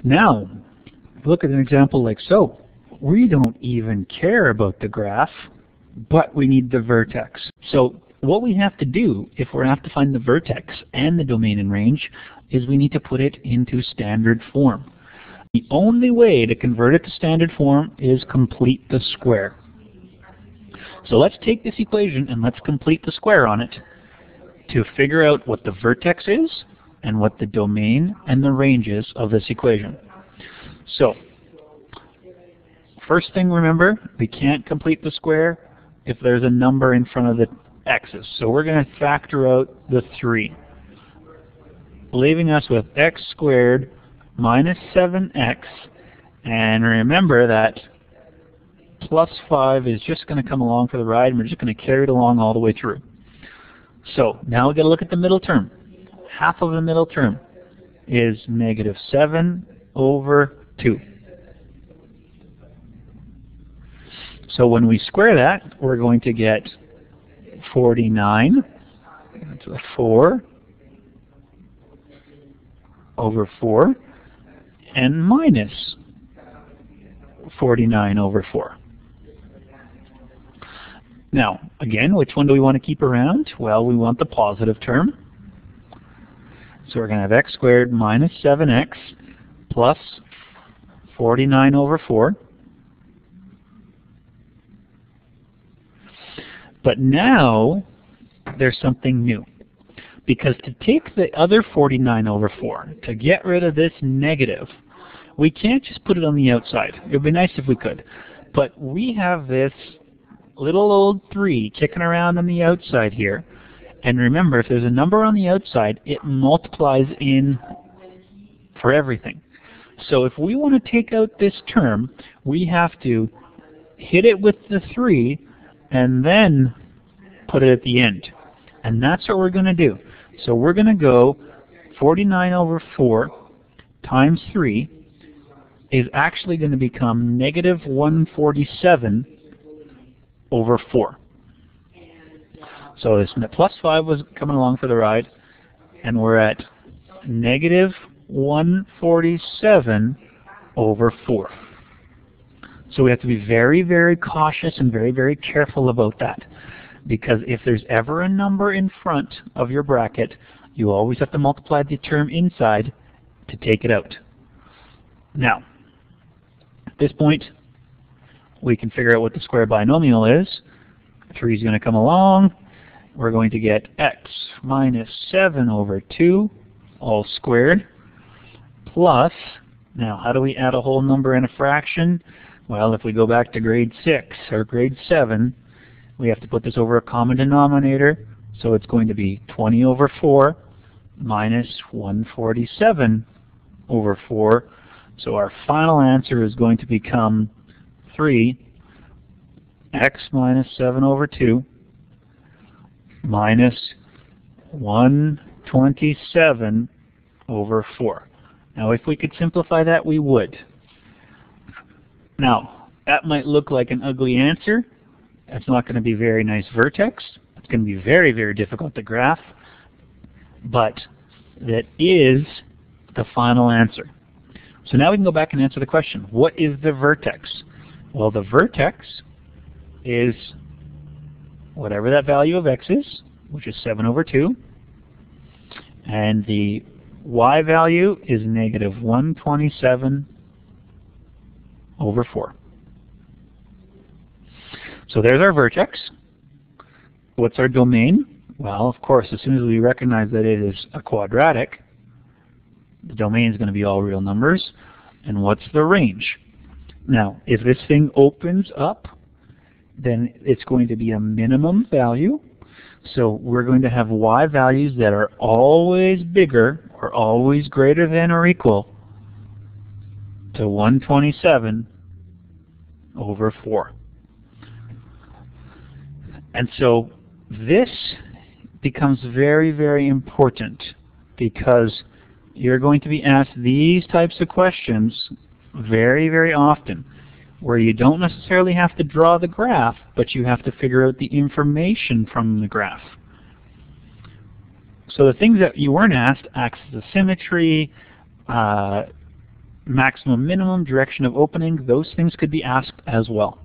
Now, look at an example like so. We don't even care about the graph, but we need the vertex. So what we have to do, if we have to find the vertex and the domain and range, is we need to put it into standard form. The only way to convert it to standard form is complete the square. So let's take this equation and let's complete the square on it to figure out what the vertex is and what the domain and the range is of this equation. So, first thing, remember, we can't complete the square if there's a number in front of the x's. So we're going to factor out the 3, leaving us with x squared minus 7x, and remember that plus 5 is just going to come along for the ride, and we're just going to carry it along all the way through. So now we've got to look at the middle term. Half of the middle term is negative 7 over 2. So when we square that, we're going to get 49, that's a 4, over 4, and minus 49 over 4. Now, again, which one do we want to keep around? Well, we want the positive term. So we're going to have x squared minus 7x plus 49 over 4. But now, there's something new. Because to take the other 49 over 4, to get rid of this negative, we can't just put it on the outside. It would be nice if we could. But we have this little old 3 kicking around on the outside here. And remember, if there's a number on the outside, it multiplies in for everything. So if we want to take out this term, we have to hit it with the 3 and then put it at the end. And that's what we're going to do. So we're going to go 49 over 4 times 3 is actually going to become negative 147 over 4. So this plus 5 was coming along for the ride, and we're at negative 147 over 4. So we have to be very, very cautious and very, very careful about that. Because if there's ever a number in front of your bracket, you always have to multiply the term inside to take it out. Now, at this point, we can figure out what the square binomial is. 3 is going to come along. We're going to get x minus 7 over 2 all squared plus, now how do we add a whole number and a fraction? Well, if we go back to grade 6 or grade 7, we have to put this over a common denominator, so it's going to be 20 over 4 minus 147 over 4. So our final answer is going to become 3, x minus 7 over 2 minus 127 over 4. Now if we could simplify that, we would. Now, that might look like an ugly answer. That's not going to be very nice vertex. It's going to be very, very difficult to graph. But that is the final answer. So now we can go back and answer the question. What is the vertex? Well, the vertex is whatever that value of x is, which is 7 over 2. And the y value is negative 127 over 4. So there's our vertex. What's our domain? Well, of course, as soon as we recognize that it is a quadratic, the domain is going to be all real numbers. And what's the range? Now, if this thing opens up, then it's going to be a minimum value. So we're going to have y values that are always bigger or always greater than or equal to 127 over 4. And so this becomes very, very important because you're going to be asked these types of questions very, very often, where you don't necessarily have to draw the graph, but you have to figure out the information from the graph. So the things that you weren't asked, axis of symmetry, maximum, minimum, direction of opening, those things could be asked as well.